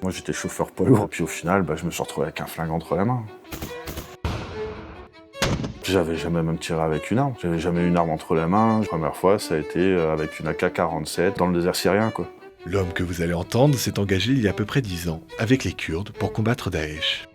Moi j'étais chauffeur poids lourd, puis au final, je me suis retrouvé avec un flingue entre les mains. J'avais jamais même tiré avec une arme, j'avais jamais eu une arme entre les mains. La première fois, ça a été avec une AK-47 dans le désert syrien, quoi. L'homme que vous allez entendre s'est engagé il y a à peu près 10 ans avec les Kurdes pour combattre Daesh.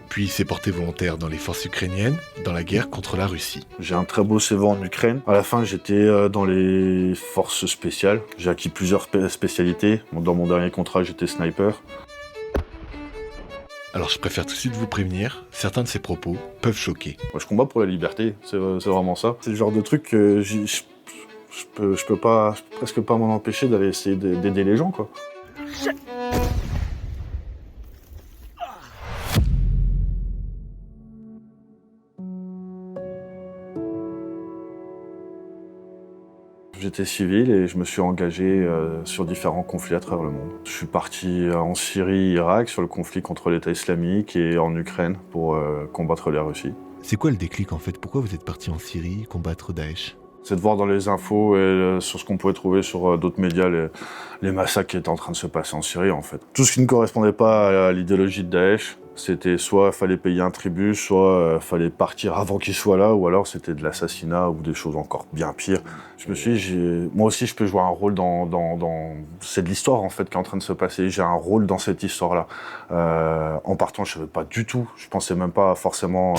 Puis il s'est porté volontaire dans les forces ukrainiennes, dans la guerre contre la Russie. J'ai un très beau CV en Ukraine. À la fin, j'étais dans les forces spéciales. J'ai acquis plusieurs spécialités. Dans mon dernier contrat, j'étais sniper. Alors je préfère tout de suite vous prévenir, certains de ces propos peuvent choquer. Moi, je combat pour la liberté, c'est vraiment ça. C'est le genre de truc que je peux presque pas m'en empêcher d'aller essayer d'aider les gens, quoi. J'étais civil et je me suis engagé sur différents conflits à travers le monde. Je suis parti en Syrie, Irak, sur le conflit contre l'État islamique et en Ukraine pour combattre la Russie. C'est quoi le déclic en fait? Pourquoi vous êtes parti en Syrie combattre Daesh? C'est de voir dans les infos et sur ce qu'on pouvait trouver sur d'autres médias les massacres qui étaient en train de se passer en Syrie, en fait. Tout ce qui ne correspondait pas à l'idéologie de Daesh, c'était soit fallait payer un tribut, soit fallait partir avant qu'il soit là, ou alors c'était de l'assassinat ou des choses encore bien pires. Je me suis dit, moi aussi je peux jouer un rôle c'est de l'histoire en fait qui est en train de se passer, j'ai un rôle dans cette histoire-là. En partant, je savais pas du tout, je pensais même pas forcément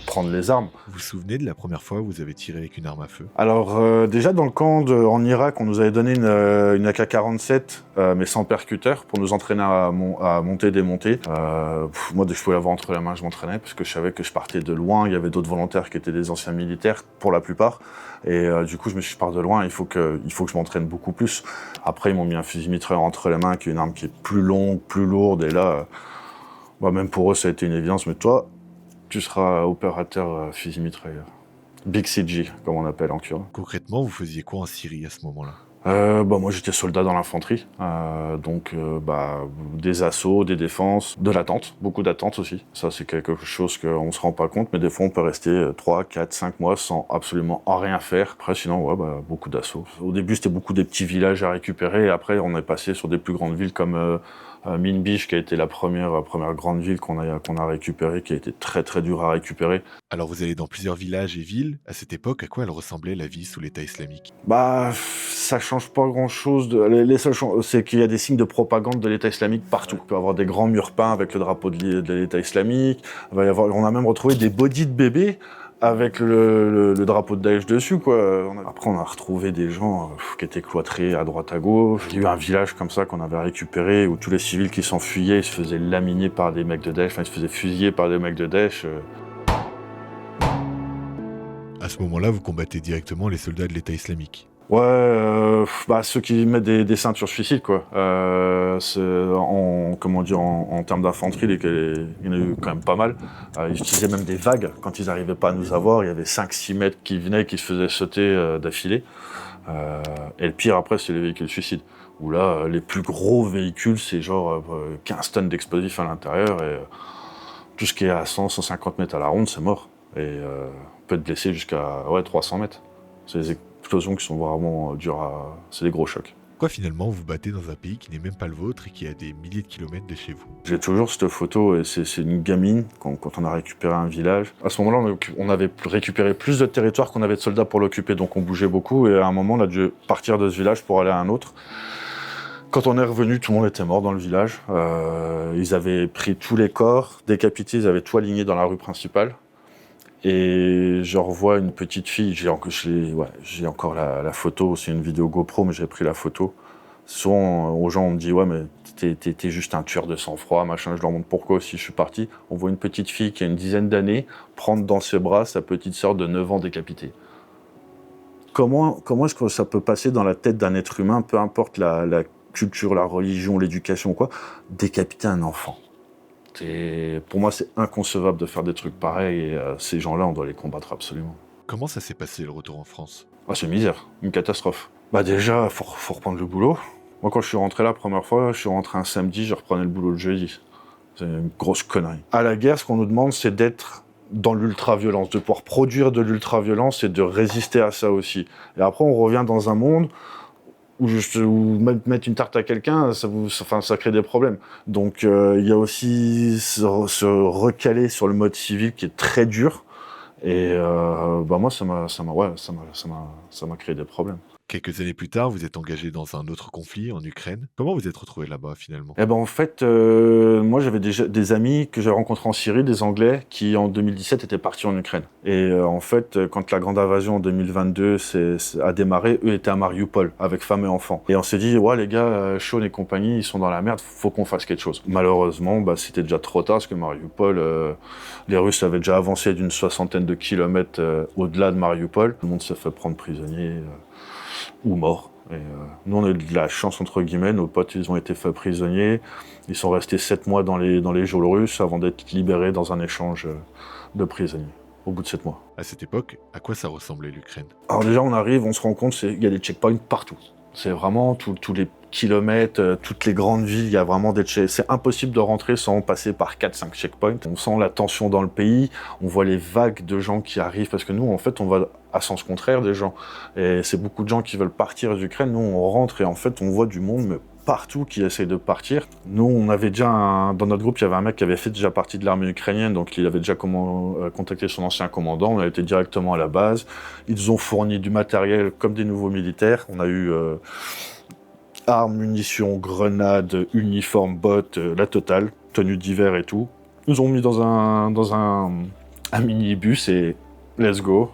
prendre les armes. Vous vous souvenez de la première fois où vous avez tiré avec une arme à feu? Alors déjà dans le camp en Irak, on nous avait donné une AK-47 mais sans percuteur pour nous entraîner à monter et démonter. Moi dès que je pouvais l'avoir entre les mains, je m'entraînais parce que je savais que je partais de loin. Il y avait d'autres volontaires qui étaient des anciens militaires pour la plupart. Et du coup je me suis dit, je pars de loin, il faut que je m'entraîne beaucoup plus. Après ils m'ont mis un fusil mitrailleur entre les mains qui est une arme qui est plus longue, plus lourde. Et là, même pour eux ça a été une évidence. Mais toi, tu seras opérateur fusil mitrailleur. Big CG, comme on appelle en kurde. Concrètement, vous faisiez quoi en Syrie à ce moment-là? Moi j'étais soldat dans l'infanterie, donc des assauts, des défenses, de l'attente, beaucoup d'attente aussi. Ça c'est quelque chose qu'on se rend pas compte, mais des fois on peut rester 3, 4, 5 mois sans absolument rien faire. Après sinon beaucoup d'assauts. Au début c'était beaucoup des petits villages à récupérer, et après on est passé sur des plus grandes villes comme Minbij, qui a été la première grande ville qu'on a récupérée, qui a été très très dure à récupérer. Alors vous allez dans plusieurs villages et villes. À cette époque, à quoi elle ressemblait la vie sous l'État islamique? Ça change pas grand-chose. Les seuls c'est qu'il y a des signes de propagande de l'État islamique partout. On peut avoir des grands murs peints avec le drapeau de l'État islamique. On a même retrouvé des bodys de bébés avec le drapeau de Daesh dessus, quoi. Après, on a retrouvé des gens qui étaient cloîtrés à droite à gauche. Il y a eu un village comme ça qu'on avait récupéré où tous les civils qui s'enfuyaient, ils se faisaient laminer par des mecs de Daesh, ils se faisaient fusiller par des mecs de Daesh. À ce moment-là, vous combattez directement les soldats de l'État islamique. Ouais, ceux qui mettent des ceintures suicides, quoi. En termes d'infanterie, il y en a eu quand même pas mal. Ils utilisaient même des vagues. Quand ils n'arrivaient pas à nous avoir, il y avait 5-6 mètres qui venaient, qui se faisaient sauter d'affilée. Et le pire après, c'est les véhicules suicides. Où là, les plus gros véhicules, c'est genre 15 tonnes d'explosifs à l'intérieur. Et tout ce qui est à 100-150 mètres à la ronde, c'est mort. Et on peut être blessé jusqu'à 300 mètres. C'est des explosions qui sont vraiment dures c'est des gros chocs. Pourquoi finalement vous battez dans un pays qui n'est même pas le vôtre et qui est à des milliers de kilomètres de chez vous? J'ai toujours cette photo, et c'est une gamine quand on a récupéré un village. À ce moment-là, on avait récupéré plus de territoire qu'on avait de soldats pour l'occuper, donc on bougeait beaucoup, et à un moment, on a dû partir de ce village pour aller à un autre. Quand on est revenu, tout le monde était mort dans le village. Ils avaient pris tous les corps, décapités, ils avaient tout aligné dans la rue principale. Et je revois une petite fille, j'ai encore la photo, c'est une vidéo GoPro, mais j'ai pris la photo. Souvent, aux gens, on me dit « Ouais, mais t'es juste un tueur de sang-froid, machin », je leur montre pourquoi aussi je suis parti. On voit une petite fille qui a une dizaine d'années prendre dans ses bras sa petite sœur de 9 ans décapitée. Comment est-ce que ça peut passer dans la tête d'un être humain, peu importe la culture, la religion, l'éducation, quoi, décapiter un enfant? Pour moi, c'est inconcevable de faire des trucs pareils, et ces gens-là, on doit les combattre absolument. Comment ça s'est passé le retour en France? C'est une misère, une catastrophe. Déjà, faut reprendre le boulot. Moi, quand je suis rentré la première fois, je suis rentré un samedi, je reprenais le boulot le jeudi. C'est une grosse connerie. À la guerre, ce qu'on nous demande, c'est d'être dans l'ultra-violence, de pouvoir produire de l'ultra-violence et de résister à ça aussi. Et après, on revient dans un monde ou même mettre une tarte à quelqu'un, ça crée des problèmes. Donc il y a aussi se recaler sur le mode civil qui est très dur. Et moi, ça m'a créé des problèmes. Quelques années plus tard, vous êtes engagé dans un autre conflit en Ukraine. Comment vous êtes retrouvé là-bas finalement? Eh ben en fait, moi j'avais déjà des amis que j'ai rencontrés en Syrie, des Anglais, qui en 2017 étaient partis en Ukraine. Et en fait, quand la grande invasion en 2022 a démarré, eux étaient à Mariupol, avec femmes et enfants. Et on s'est dit, ouais les gars, Sean et compagnie, ils sont dans la merde, faut qu'on fasse quelque chose. Malheureusement, c'était déjà trop tard, parce que Mariupol, les Russes avaient déjà avancé d'une 60aine de kilomètres au-delà de Mariupol. Tout le monde s'est fait prendre prisonnier ou mort. Et nous, on a eu de la chance, entre guillemets. Nos potes, ils ont été faits prisonniers. Ils sont restés 7 mois dans les geôles russes avant d'être libérés dans un échange de prisonniers, au bout de 7 mois. À cette époque, à quoi ça ressemblait l'Ukraine? Alors déjà, on arrive, on se rend compte, il y a des checkpoints partout. C'est vraiment tous les kilomètres, toutes les grandes villes, il y a vraiment des checkpoints. C'est impossible de rentrer sans passer par 4-5 checkpoints. On sent la tension dans le pays, on voit les vagues de gens qui arrivent, parce que nous, en fait, on va à sens contraire des gens. Et c'est beaucoup de gens qui veulent partir d'Ukraine. Nous, on rentre et en fait, on voit du monde, mais partout qui essaye de partir. Nous, on avait déjà dans notre groupe, il y avait un mec qui avait fait déjà partie de l'armée ukrainienne, donc il avait déjà contacté son ancien commandant. On a été directement à la base. Ils nous ont fourni du matériel comme des nouveaux militaires. On a eu armes, munitions, grenades, uniformes, bottes, la totale, tenue d'hiver et tout. Ils nous ont mis dans un minibus et let's go.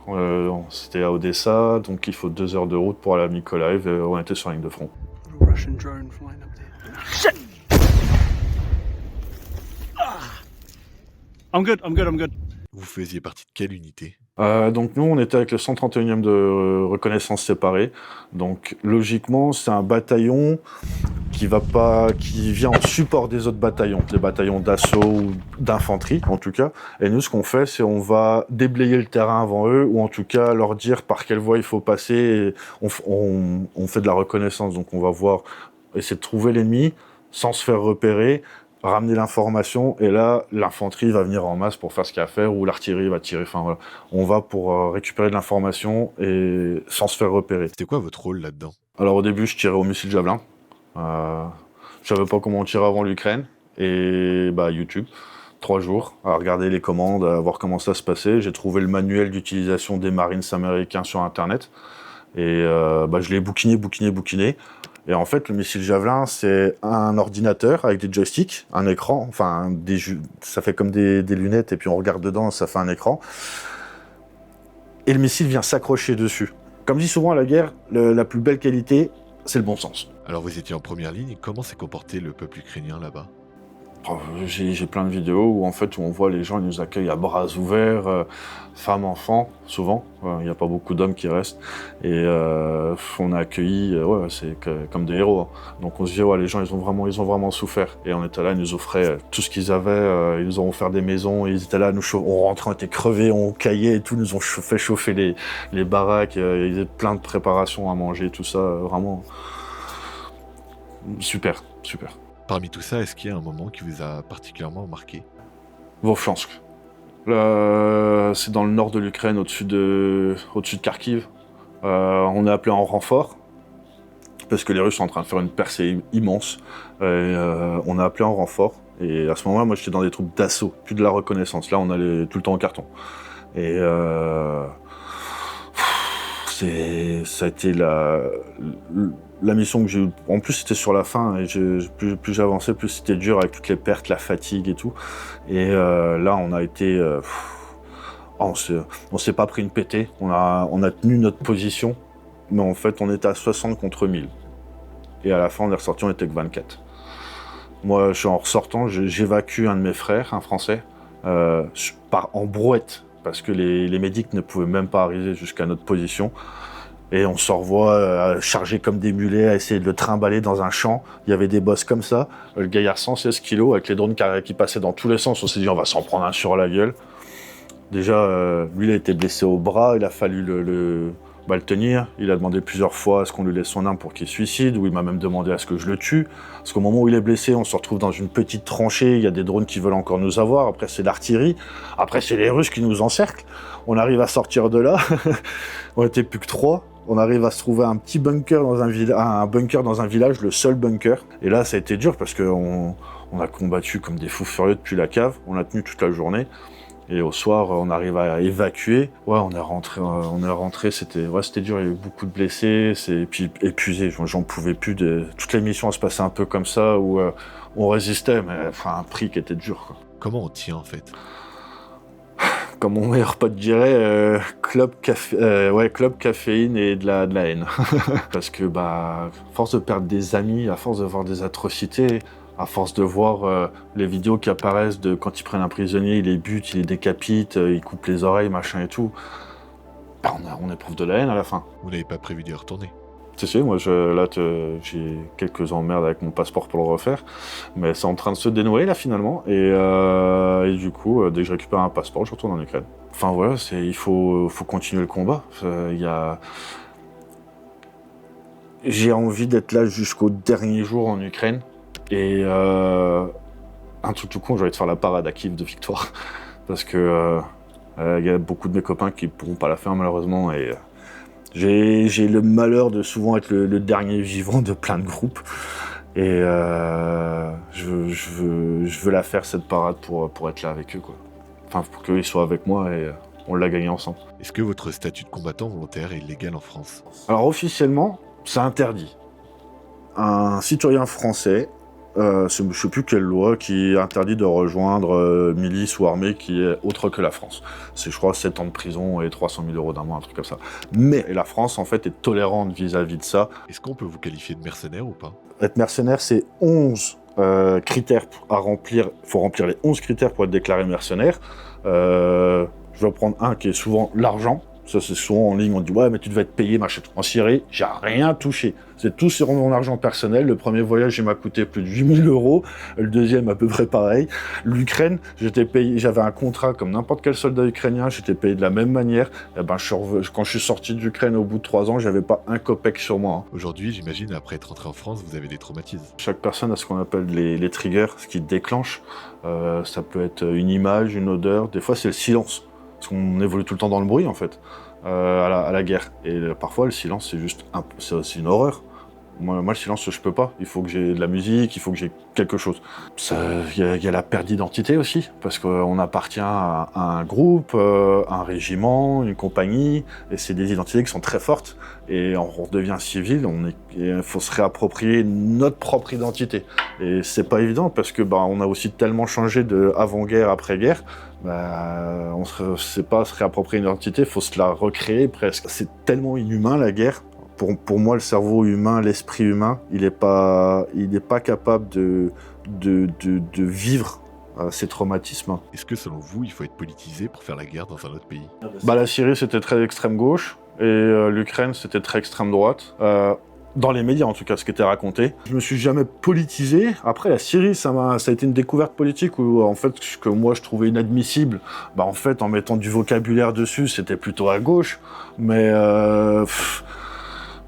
C'était à Odessa, donc il faut 2 heures de route pour aller à Mykolaiv. On était sur la ligne de front. Russian drone flying up there. Shit! I'm good. Vous faisiez partie de quelle unité? Donc nous, on était avec le 131e de reconnaissance séparée. Donc logiquement, c'est un bataillon qui vient en support des autres bataillons, des bataillons d'assaut ou d'infanterie en tout cas. Et nous, ce qu'on fait, c'est on va déblayer le terrain avant eux, ou en tout cas leur dire par quelle voie il faut passer. Et on fait de la reconnaissance, donc on va essayer de trouver l'ennemi sans se faire repérer, ramener l'information, et là, l'infanterie va venir en masse pour faire ce qu'il y a à faire, ou l'artillerie va tirer, enfin voilà. On va pour récupérer de l'information et sans se faire repérer. C'était quoi votre rôle là-dedans? Alors au début, je tirais au missile Javelin. Je savais pas comment on tirait avant l'Ukraine, et YouTube. 3 jours à regarder les commandes, à voir comment ça se passait. J'ai trouvé le manuel d'utilisation des Marines américains sur Internet, et je l'ai bouquiné. Et en fait, le missile Javelin, c'est un ordinateur avec des joysticks, un écran, enfin, ça fait comme des lunettes, et puis on regarde dedans, ça fait un écran. Et le missile vient s'accrocher dessus. Comme dit souvent à la guerre, la plus belle qualité, c'est le bon sens. Alors vous étiez en première ligne, comment s'est comporté le peuple ukrainien là-bas? J'ai plein de vidéos où on voit les gens, ils nous accueillent à bras ouverts, femmes, enfants, souvent. Il n'y a pas beaucoup d'hommes qui restent. Et on a accueilli, comme des héros. Hein. Donc on se dit, les gens, ils ont vraiment souffert. Et on était là, ils nous offraient tout ce qu'ils avaient. Ils nous ont offert des maisons. Ils étaient là, on rentrait, on était crevés, on caillait et tout. Ils nous ont fait chauffer les baraques. Ils avaient plein de préparations à manger, tout ça. Vraiment super. Parmi tout ça, est-ce qu'il y a un moment qui vous a particulièrement marqué? Vovchansk. C'est dans le nord de l'Ukraine, au-dessus de Kharkiv. On est appelé en renfort, parce que les Russes sont en train de faire une percée immense. On est appelé en renfort. Et à ce moment-là, moi, j'étais dans des troupes d'assaut, plus de la reconnaissance. Là, on allait tout le temps au carton. Et ça a été la mission que j'ai eue. En plus, c'était sur la fin, et plus j'avançais, plus c'était dur avec toutes les pertes, la fatigue et tout. Et là, on a été... on s'est pas pris une pétée. On a tenu notre position, mais en fait, on était à 60 contre 1000. Et à la fin, on est ressorti, on était que 24. Moi, je suis en ressortant, j'évacue un de mes frères, un Français, je pars en brouette, parce que les médics ne pouvaient même pas arriver jusqu'à notre position. Et on se revoit chargés comme des mulets à essayer de le trimballer dans un champ. Il y avait des bosses comme ça. Le gaillard 116 kilos avec les drones qui passaient dans tous les sens. On s'est dit, on va s'en prendre un sur la gueule. Déjà, lui, il a été blessé au bras. Il a fallu le tenir. Il a demandé plusieurs fois à ce qu'on lui laisse son arme pour qu'il se suicide. Ou il m'a même demandé à ce que je le tue. Parce qu'au moment où il est blessé, on se retrouve dans une petite tranchée. Il y a des drones qui veulent encore nous avoir. Après, c'est l'artillerie. Après, c'est les Russes qui nous encerclent. On arrive à sortir de là. On était plus que 3. On arrive à se trouver un petit bunker dans un bunker dans un village, le seul bunker. Et là, ça a été dur parce qu'on a combattu comme des fous furieux depuis la cave. On a tenu toute la journée. Et au soir, on arrive à évacuer. Ouais, on est rentré, c'était dur, il y a eu beaucoup de blessés, et puis épuisé, j'en pouvais plus. Toutes les missions se passaient un peu comme ça, où on résistait, mais enfin, un prix qui était dur, quoi. Comment on tient en fait? Comme mon meilleur pote dirait, club caféine et de la haine. Parce que, à force de perdre des amis, à force de voir des atrocités, à force de voir les vidéos qui apparaissent de quand ils prennent un prisonnier, ils les butent, ils les décapitent, ils coupent les oreilles, machin et tout, on éprouve de la haine à la fin. Vous n'avez pas prévu d'y retourner? Si, moi j'ai quelques emmerdes avec mon passeport pour le refaire, mais c'est en train de se dénouer là finalement, et du coup, dès que je récupère un passeport, je retourne en Ukraine. Enfin voilà, il faut continuer le combat. J'ai envie d'être là jusqu'au dernier jour en Ukraine, et un truc tout con, j'ai envie de faire la parade à Kiev de victoire, parce que y a beaucoup de mes copains qui pourront pas la faire malheureusement, et j'ai le malheur de souvent être le dernier vivant de plein de groupes, et je veux la faire cette parade pour être là avec eux, quoi. Enfin, pour qu'ils soient avec moi et on l'a gagné ensemble. Est-ce que votre statut de combattant volontaire est illégal en France? Alors officiellement, c'est interdit. Un citoyen français, je ne sais plus quelle loi, qui interdit de rejoindre milice ou armée qui est autre que la France. C'est, je crois, 7 ans de prison et 300 000 € d'amende, un truc comme ça. Mais la France, en fait, est tolérante vis-à-vis de ça. Est-ce qu'on peut vous qualifier de mercenaire ou pas? Être mercenaire, c'est 11 critères à remplir. Il faut remplir les 11 critères pour être déclaré mercenaire. Je vais prendre un qui est souvent l'argent. Ça, c'est souvent en ligne, on dit « Ouais, mais tu devais être payé, machin. » En Syrie, j'ai rien touché. C'est tout sur mon argent personnel. Le premier voyage, il m'a coûté plus de 8 000 €. Le deuxième, à peu près pareil. L'Ukraine, j'étais payé, j'avais un contrat comme n'importe quel soldat ukrainien. J'étais payé de la même manière. Et quand je suis sorti d'Ukraine au bout de 3 ans, j'avais pas un copec sur moi. Aujourd'hui, j'imagine, après être rentré en France, vous avez des traumatismes. Chaque personne a ce qu'on appelle les triggers, ce qui déclenche. Ça peut être une image, une odeur. Des fois, c'est le silence. Parce qu'on évolue tout le temps dans le bruit, en fait, à la guerre. Et parfois, le silence, c'est aussi une horreur. Moi, le silence, je peux pas. Il faut que j'ai de la musique, il faut que j'ai quelque chose. Il y a la perte d'identité aussi, parce qu'on appartient à un groupe, un régiment, une compagnie, et c'est des identités qui sont très fortes. Et on redevient civil, il faut se réapproprier notre propre identité. Et c'est pas évident, parce que on a aussi tellement changé de avant-guerre, après-guerre. On ne sait pas se réapproprier une identité, il faut se la recréer presque. C'est tellement inhumain la guerre. Pour moi, le cerveau humain, l'esprit humain, il n'est pas capable de vivre ces traumatismes. Est-ce que selon vous, il faut être politisé pour faire la guerre dans un autre pays? La Syrie, c'était très extrême gauche, et l'Ukraine, c'était très extrême droite. Dans les médias, en tout cas, ce qui était raconté. Je me suis jamais politisé. Après, la Syrie, ça a été une découverte politique où, en fait, ce que moi, je trouvais inadmissible, en fait, en mettant du vocabulaire dessus, c'était plutôt à gauche. Mais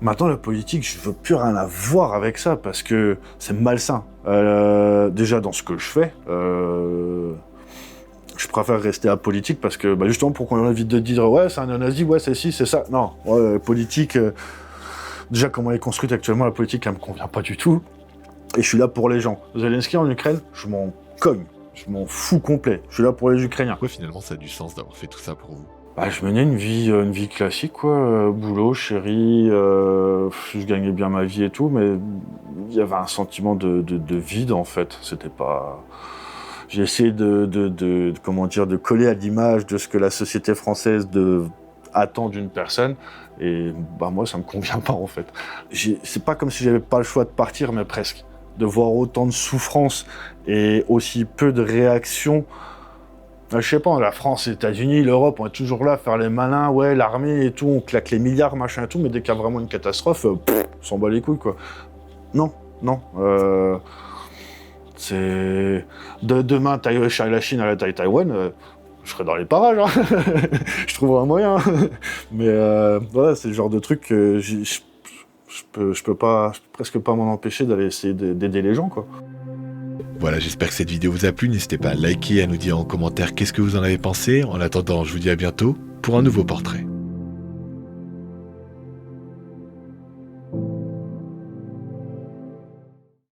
maintenant, la politique, je veux plus rien à voir avec ça, parce que c'est malsain. Déjà, dans ce que je fais, je préfère rester apolitique, parce que, justement, pour qu'on évite de dire « Ouais, c'est un néo-nazi, ouais, c'est ci, c'est ça ». Non, politique... Déjà, comment elle est construite actuellement, la politique, elle me convient pas du tout. Et je suis là pour les gens. Zelensky en Ukraine, je m'en cogne. Je m'en fous complet. Je suis là pour les Ukrainiens. Pourquoi finalement ça a du sens d'avoir fait tout ça pour vous? Je menais une vie classique, quoi. Boulot, chérie, je gagnais bien ma vie et tout, mais il y avait un sentiment de vide, en fait. C'était pas... J'ai essayé de coller à l'image de ce que la société française attend d'une personne, et moi ça me convient pas, en fait. C'est pas comme si j'avais pas le choix de partir, mais presque. De voir autant de souffrance et aussi peu de réaction. Je sais pas, la France, les États-Unis, l'Europe, on est toujours là à faire les malins, ouais, l'armée et tout, on claque les milliards, machin et tout, mais dès qu'il y a vraiment une catastrophe, on s'en bat les couilles, quoi. Non. C'est... Demain, la Chine à la taille Taïwan, je serais dans les parages, hein. Je trouverai un moyen. Mais voilà, c'est le genre de truc que je peux presque pas m'en empêcher d'aller essayer d'aider les gens, quoi. Voilà, j'espère que cette vidéo vous a plu. N'hésitez pas à liker et à nous dire en commentaire qu'est-ce que vous en avez pensé. En attendant, je vous dis à bientôt pour un nouveau portrait.